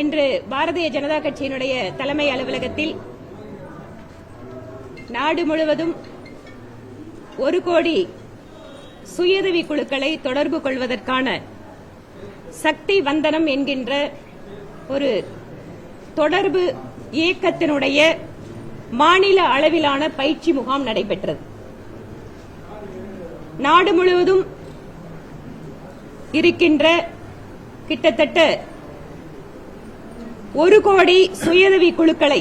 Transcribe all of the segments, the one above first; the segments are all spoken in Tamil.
இன்று பாரதிய ஜனதா கட்சியினுடைய தலைமை அலுவலகத்தில் நாடு முழுவதும் 1 கோடி சுயஉதவி குழுக்களை தொடர்பு கொள்வதற்கான சக்தி வந்தனம் என்கின்ற ஒரு தொடர்பு இயக்கத்தினுடைய மாநில அளவிலான பயிற்சி முகாம் நடைபெற்றது. நாடு முழுவதும் இருக்கின்ற கிட்டத்தட்ட 1 கோடி சுயஉதவி குழுக்களை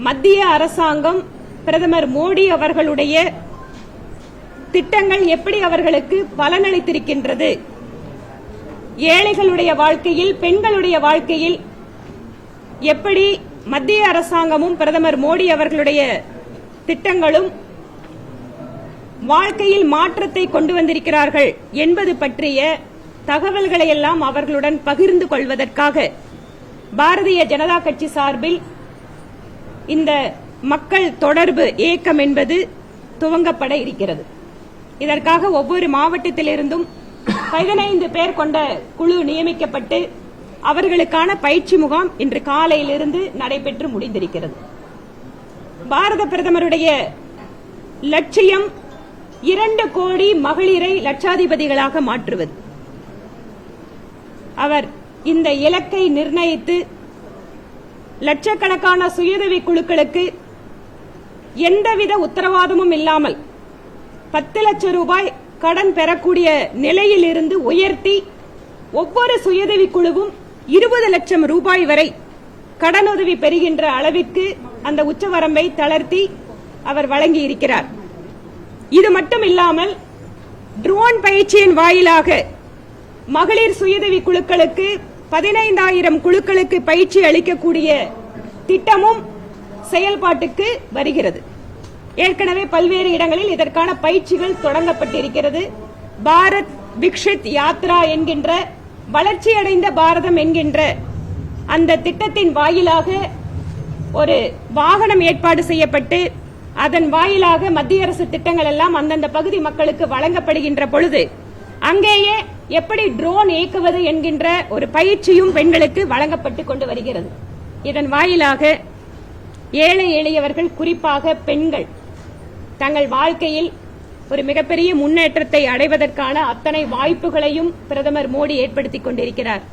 மத்திய அரசாங்கம் பிரதமர் மோடி அவர்களுடைய திட்டங்கள் எப்படி அவர்களுக்கு பலனளித்திருக்கின்றது, ஏழைகளுடைய வாழ்க்கையில் பெண்களுடைய வாழ்க்கையில் எப்படி மத்திய அரசாங்கமும் பிரதமர் மோடி அவர்களுடைய திட்டங்களும் வாழ்க்கையில் மாற்றத்தை கொண்டு வந்திருக்கிறார்கள் என்பது பற்றிய தகவல்களை எல்லாம் அவர்களுடன் பகிர்ந்து கொள்வதற்காக பாரதிய ஜனதா கட்சி சார்பில் இந்த மக்கள் தொடர்பு இயக்கம் என்பது துவங்கப்பட இருக்கிறது. இதற்காக ஒவ்வொரு மாவட்டத்திலிருந்தும் 15 பேர் கொண்ட குழு நியமிக்கப்பட்டு அவர்களுக்கான பயிற்சி முகாம் இன்று காலையிலிருந்து நடைபெற்று முடிந்திருக்கிறது. பாரத பிரதமருடைய லட்சியம் 2 கோடி மகளிரை லட்சாதிபதிகளாக மாற்றுவது. அவர் இந்த இலக்கை நிர்ணயித்து லட்சக்கணக்கான சுயஉதவி குழுக்களுக்கு எந்தவித உத்தரவாதமும் இல்லாமல் 10 லட்சம் ரூபாய் கடன் பெறக்கூடிய நிலையில் இருந்து உயர்த்தி ஒவ்வொரு சுயஉதவி குழுவும் 20 லட்சம் ரூபாய் வரை கடனுதவி பெறுகின்ற அளவிற்கு அந்த உச்சவரம்பை தளர்த்தி அவர் வழங்கியிருக்கிறார். இது மட்டும் இல்லாமல் ட்ரோன் பயிற்சியின் வாயிலாக மகளிர் சுயஉதவி குழுக்களுக்கு 15,000 குழுக்களுக்கு பயிற்சி அளிக்கக்கூடிய திட்டமும் செயல்பாட்டுக்கு வருகிறது. ஏற்கனவே பல்வேறு இடங்களில் இதற்கான பயிற்சிகள் தொடங்கப்பட்டிருக்கிறது. பாரத் விக்ஷித் யாத்ரா என்கின்ற வளர்ச்சியடைந்த பாரதம் என்கின்ற அந்த திட்டத்தின் வாயிலாக ஒரு வாகனம் ஏற்பாடு செய்யப்பட்டு அதன் வாயிலாக மத்திய அரசு திட்டங்கள் எல்லாம் அந்தந்த பகுதி மக்களுக்கு வழங்கப்படுகின்ற பொழுது அங்கேயே எப்படி ட்ரோன் இயக்குவது என்கின்ற ஒரு பயிற்சியும் பெண்களுக்கு வழங்கப்பட்டு கொண்டு வருகிறது. இதன் வாயிலாக ஏழை எளியவர்கள், குறிப்பாக பெண்கள், தங்கள் வாழ்க்கையில் ஒரு மிகப்பெரிய முன்னேற்றத்தை அடைவதற்கான அத்தனை வாய்ப்புகளையும் பிரதமர் மோடி ஏற்படுத்திக் கொண்டிருக்கிறார்.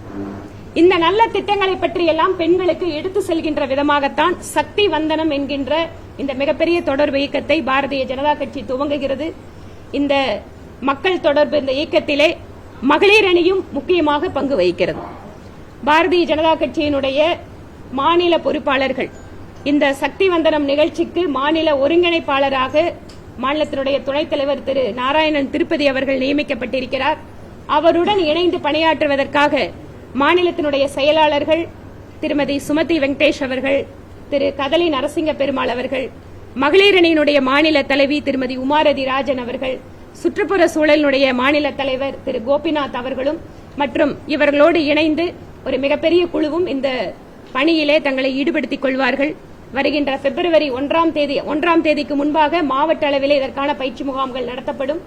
இந்த நல்ல திட்டங்களை பற்றியெல்லாம் பெண்களுக்கு எடுத்து செல்கின்ற விதமாகத்தான் சக்தி வந்தனம் என்கின்ற இந்த மிகப்பெரிய தொடர்பு இயக்கத்தை பாரதிய ஜனதா கட்சி துவங்குகிறது. இந்த மக்கள் தொடர்பு இந்த இயக்கத்திலே மகளிர் அணியும் முக்கியமாக பங்கு வகிக்கிறது. பாரதிய ஜனதா கட்சியினுடைய மாநில பொறுப்பாளர்கள் இந்த சக்தி வந்தனம் நிகழ்ச்சிக்கு மாநில ஒருங்கிணைப்பாளராக மாநிலத்தினுடைய துணைத் தலைவர் திரு நாராயணன் திருப்பதி அவர்கள் நியமிக்கப்பட்டிருக்கிறார். அவருடன் இணைந்து பணியாற்றுவதற்காக மாநிலத்தினுடைய செயலாளர்கள் திருமதி சுமதி வெங்கடேஷ் அவர்கள், திரு கதலி நரசிங்க பெருமாள் அவர்கள், மகளிர் அணியினுடைய மாநில தலைவி திருமதி உமாரதி ராஜன் அவர்கள், சுற்றுப்புற சூழலினுடைய மாநில தலைவர் திரு கோபிநாத் அவர்களும் மற்றும் இவர்களோடு இணைந்து ஒரு மிகப்பெரிய குழுவும் இந்த பணியிலே தங்களை ஈடுபடுத்திக் கொள்வார்கள். வருகின்ற பிப்ரவரி 1ஆம் தேதிக்கு முன்பாக மாவட்ட அளவிலே இதற்கான பயிற்சி முகாம்கள் நடத்தப்படும்.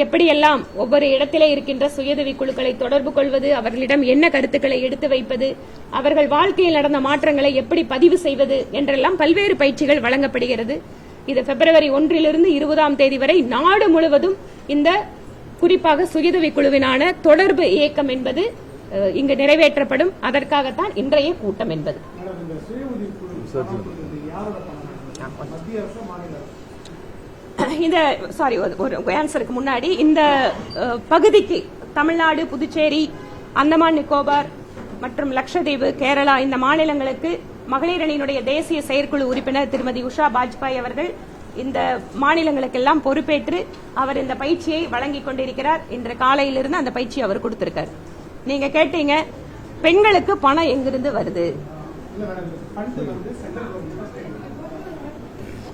எப்படியெல்லாம் ஒவ்வொரு இடத்திலே இருக்கின்ற சுயஉதவி குழுக்களை தொடர்பு கொள்வது, அவர்களிடம் என்ன கருத்துக்களை எடுத்து வைப்பது, அவர்கள் வாழ்க்கையில் நடந்த மாற்றங்களை எப்படி பதிவு செய்வது என்றெல்லாம் பல்வேறு பயிற்சிகள் வழங்கப்படுகிறது. இது பிப்ரவரி 1 to 20 வரை நாடு முழுவதும் இந்த குறிப்பாக சுயஉதவி குழுவினான தொடர்பு இயக்கம் என்பது இங்கு நிறைவேற்றப்படும். அதற்காகத்தான் இன்றைய கூட்டம் என்பது. இந்த ஒரு ஆன்சருக்கு முன்னாடி இந்த பகுதிக்கு தமிழ்நாடு, புதுச்சேரி, அந்தமான் நிக்கோபார் மற்றும் லட்சத்தீவு, கேரளா இந்த மாநிலங்களுக்கு மகளிர் அணியினுடைய தேசிய செயற்குழு உறுப்பினர் திருமதி உஷா பாஜ்பாய் அவர்கள் இந்த மாநிலங்களுக்கெல்லாம் பொறுப்பேற்று அவர் இந்த பயிற்சியை வழங்கிக் கொண்டிருக்கிறார். இன்று காலையிலிருந்து அந்த பயிற்சி அவர் கொடுத்திருக்கார். நீங்க கேட்டீங்க, பெண்களுக்கு பணம் எங்கிருந்து வருது?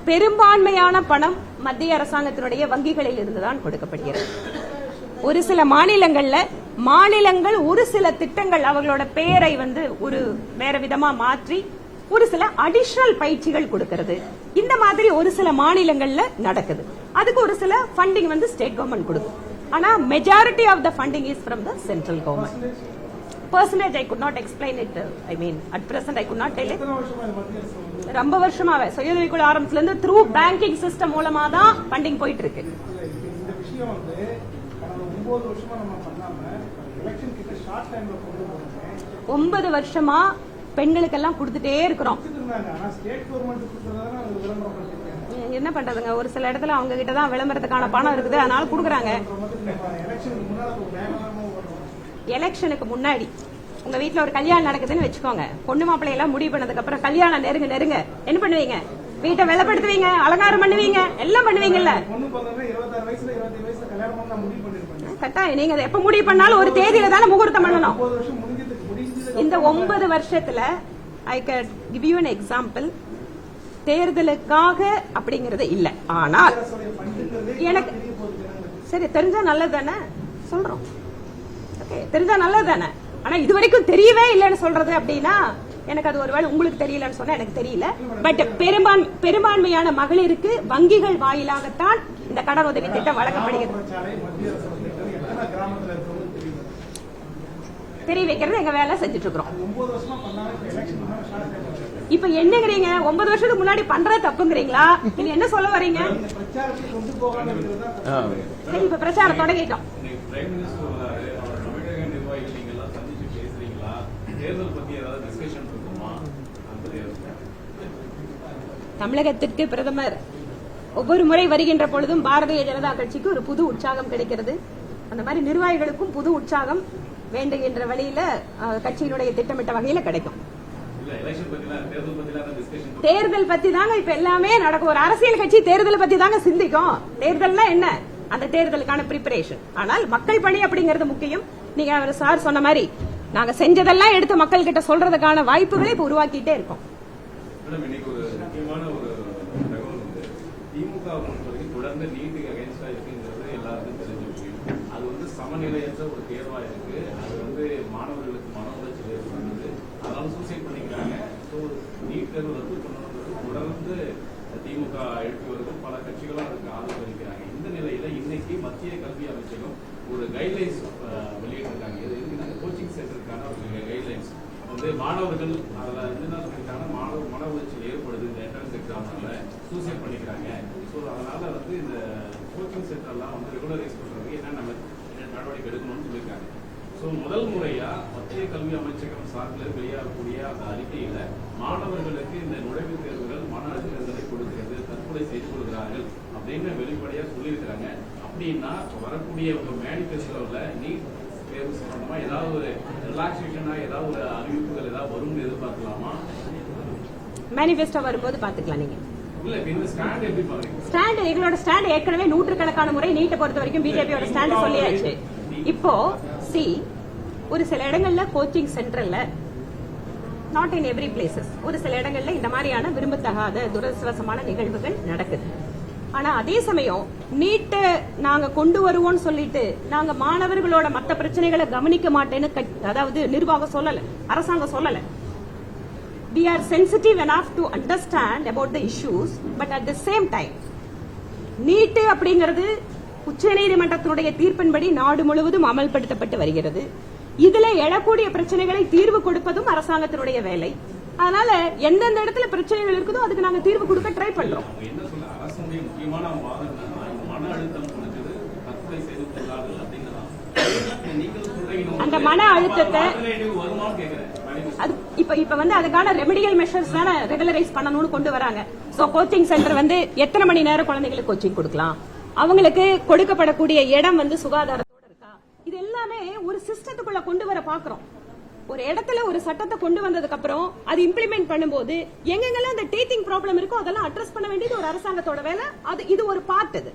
பெரும்பான்மையான பணம் மத்திய அரசாங்கத்தினுடைய வங்கிகளில் இருந்துதான் கொடுக்கப்படுகிறது. ஒரு சில மாநிலங்கள் ஒரு சில திட்டங்கள் அவர்களோட பெயரை ஒரு வேற விதமா மாற்றி ஒரு சில அடிஷனல் பயிற்சிகள் கொடுக்கிறது. இந்த மாதிரி ஒரு சில மாநிலங்கள்ல நடக்குது. அதுக்கு ஒரு சில ஃபண்டிங் ஸ்டேட் கவர்மெண்ட் கொடுக்கும். ஆனா majority of the funding is from the central government. percentage I could not explain it. I mean, at present I could not tell it. ரொம்ப வருஷமாவே சுயஉதவி குழு ஆரம்பத்துல இருந்து த்ரூ பேங்கிங் சிஸ்டம் மூலமா தான் ஃபண்டிங் போயிட்டு இருக்கு. இந்த விஷயம் வந்து கடந்த 9 வருஷமா நம்ம பண்ணாம எலெக்ஷன் கிட்ட ஷார்ட் டைம்ல கொண்டு போறோம். 9 வருஷமா பெண்களுக்கெல்லாம் கொடுத்துட்டே இருக்கிறோம். ஆனா ஸ்டேட் கவர்மெண்ட் கொடுக்கறதால அது விளம்பரம் பண்ணிருக்காங்க. என்ன பண்றதுங்க, ஒரு சில இடத்துல அவங்க கிட்ட தான் விளம்பரத்துக்கான பணம் இருக்குது, அதனால கொடுக்குறாங்க. எலெக்ஷனுக்கு முன்னாடி உங்க வீட்டுல ஒரு கல்யாணம் நடக்குதுன்னு வச்சுக்கோங்க, பொண்ணு மாப்பிள்ளை எல்லாம் முடிவு பண்ணதுக்கு அப்புறம் கல்யாணம் நெருங்க என்ன பண்ணுவீங்க? வீட்டை வெள்ளப்படுத்துவீங்க, அலங்காரம் பண்ணுவீங்க, எல்லாம் பண்ணுவீங்கல்ல. கட்டாயம் நீங்க எப்ப முடிவு பண்ணாலும் ஒரு தேதியில தானே முகூர்த்தம் பண்ணணும். இந்த 9 வருஷத்துல I can give you an example. தேர்தலுக்காக அப்படிங்கறது இல்ல, ஆனால் எனக்கு சரி தெரிஞ்சா நல்லது தானே சொல்றோம். ஓகே, தெரிஞ்சா நல்லது தானே. ஆனா இது வரைக்கும் தெரியவே இல்லைன்னு சொல்றது அப்படின்னா எனக்கு அது ஒருவேளை உங்களுக்கு தெரியலன்னு சொன்னா எனக்கு தெரியல. பட் பெரும்பான்மையான மகளிருக்கு வங்கிகள் வாயிலாகத்தான் இந்த கடன் உதவி திட்டம் வழங்கப்படுகிறது. தெரிய வைக்கிறது எங்க வேலை செஞ்சுட்டு இருக்கிறோம். இப்ப என்னங்கிறீங்க? 9 வருஷத்துக்கு முன்னாடி பண்ற தப்புங்கிறீங்களா? நீங்க என்ன சொல்ல வரீங்க? சரி, இப்ப பிரச்சாரம் தொடங்கிட்டோம். தமிழகத்திற்கு பிரதமர் ஒவ்வொரு முறை வருகின்ற பொழுதும் பாரதிய ஜனதா கட்சிக்கு ஒரு புது உற்சாகம் கிடைக்கிறது. அந்த மாதிரி நிர்வாகிகளுக்கும் புது உற்சாகம் வேண்டுகின்ற வழியில கட்சியினுடைய திட்டமிட்ட வகையில கிடைக்கும். தேர்தல் பத்தி தாங்க இப்ப எல்லாமே நடக்கும். ஒரு அரசியல் கட்சி தேர்தல் பத்தி தாங்க சிந்திக்கும். தேர்தல்னா என்ன? அந்த தேர்தலுக்கான பிரிப்பரேஷன். ஆனால் மக்கள் பணி அப்படிங்கிறது முக்கியம். நீங்க அவர் சார் சொன்ன மாதிரி நாங்க செஞ்சதெல்லாம் எடுத்து மக்கள் கிட்ட சொல்றதுக்கான வாய்ப்புகளை இப்ப உருவாக்கிட்டே இருக்கோம். தொடர்ந்து நீட்டுக்கு அகைன்ஸ்டா இருக்குங்கிறது எல்லாருக்கும் தெரிஞ்ச விஷயம். அது வந்து சமநிலையற்ற ஒரு தேர்வா இருக்கு. அது வந்து மாணவர்களுக்கு மன உளைச்சல் ஏற்படுது, அதனால சூசைட் பண்ணிக்கிறாங்க. ஸோ நீட் தேர்வு ரத்து பண்ணணுன்றது தொடர்ந்து திமுக எழுப்பி வருது. பல கட்சிகளும் அதுக்கு ஆதரவு அளிக்கிறாங்க. இந்த நிலையில இன்னைக்கு மத்திய கல்வி அமைச்சகம் ஒரு கைட்லைன்ஸ் வெளியிட்டிருக்காங்க. இது எதுக்குன்னா கோச்சிங் சென்டருக்கான ஒரு கைட்லைன்ஸ் வந்து மாணவர்கள் அதில் என்ன சொல்லியிருக்காங்கன்னா மன உளைச்சல் ஏற்படுது இந்த என்ட்ரன்ஸ் எக்ஸாம்னால சூசைட் பண்ணிக்கிறாங்க. ஸோ அதனால வந்து இந்த கோச்சிங் சென்டர்லாம் வந்து ரெகுலரைஸ் பண்ணுறதுக்கு என்னென்ன நடவடிக்கை எடுக்கணும்னு சொல்லியிருக்காங்க. ஸோ முதல் முறையா மத்திய கல்வி அமைச்சகம் சார்பில் வெளியாகக்கூடிய அந்த அறிக்கையில மாணவர்களுக்கு இந்த நுழைவுத் தேர்வுகள் மன அழுத்தங்களை கொடுக்கிறது, தற்கொலை செய்து கொள்கிறார்கள் அப்படின்னு வெளிப்படையா சொல்லியிருக்கிறாங்க. அப்படின்னா வரக்கூடிய ஒரு மேனிஃபெஸ்டோவில் நீட் தேர்வு சம்பந்தமா ஏதாவது ஒரு ரிலாக்ஸேஷனா ஏதாவது ஒரு அறிவிப்புகள் ஏதாவது வரும்னு எதிர்பார்க்கலாமா? மேனிஃபெஸ்டோ வரும்போது பாத்துக்கலாம். நீங்க ஸ்டாண்ட் எங்களோட ஸ்டாண்ட் ஏற்கனவே நூற்றுக்கணக்கான முறை நீட்டை பொறுத்த வரைக்கும் பிஜேபியோட ஸ்டாண்ட் சொல்லியாச்சு. இப்போ ஒரு சில இடங்கள்ல கோச்சிங் சென்டர்ல நாட் இன் எவ்ரி பிளேசஸ் ஒரு சில இடங்கள்ல இந்த மாதிரியான விரும்பத்தகாத துரதிருஷ்டவசமான நிகழ்வுகள் நடக்குது. ஆனா அதே சமயம் நீட்டை நாங்க கொண்டு வருவோம்னு சொல்லிட்டு நாங்க மாணவர்களோட மத்த பிரச்சனைகளை கவனிக்க மாட்டேன்னு அதாவது நிர்வாகம் சொல்லல, அரசாங்கம் சொல்லல. We are sensitive enough to understand about the issues, but at the same time, NEET அப்படிங்கிறது உச்சநீதிமன்றத்தினுடைய தீர்ப்பின்படி நாடு முழுவதும் அமல்படுத்தப்பட்டு வருகிறது. இதுல எழக்கூடிய பிரச்சனைகளை தீர்வு கொடுப்பதும் அரசாங்கத்தினுடைய வேலை. அதனால எந்தெந்த இடத்துல பிரச்சனைகள் இருக்குதோ அதுக்கு நாங்க தீர்வு கொடுக்க ட்ரை பண்றோம். அந்த மன அழுத்தத்தை இப்ப வந்து அதுக்கான ரெமிடியல் மெஷர்ஸ் தானே ரெகுலரைஸ் பண்ணணும்னு கொண்டு வராங்க. சோ கோச்சிங் சென்டர் வந்து எத்தனை மணி நேரம் குழந்தைகளுக்கு கோச்சிங் கொடுக்கலாம், அவங்களுக்கு கொடுக்கப்படக்கூடிய இடம் வந்து சுகாதாரத்தோட இருக்கா, இது எல்லாமே ஒரு சிஸ்டத்துக்குள்ள கொண்டு வர பாக்குறோம். ஒரு இடத்துல ஒரு சட்டத்தை கொண்டு வந்ததுக்கு அப்புறம் அது இம்ப்ளிமெண்ட் பண்ணும்போது எங்கெங்கெல்லாம் அந்த டீச்சிங் ப்ராப்ளம் இருக்கோ அதெல்லாம் அட்ரஸ் பண்ண வேண்டியது ஒரு அரசாங்கத்தோட வேலை. இது ஒரு பார்ட். இது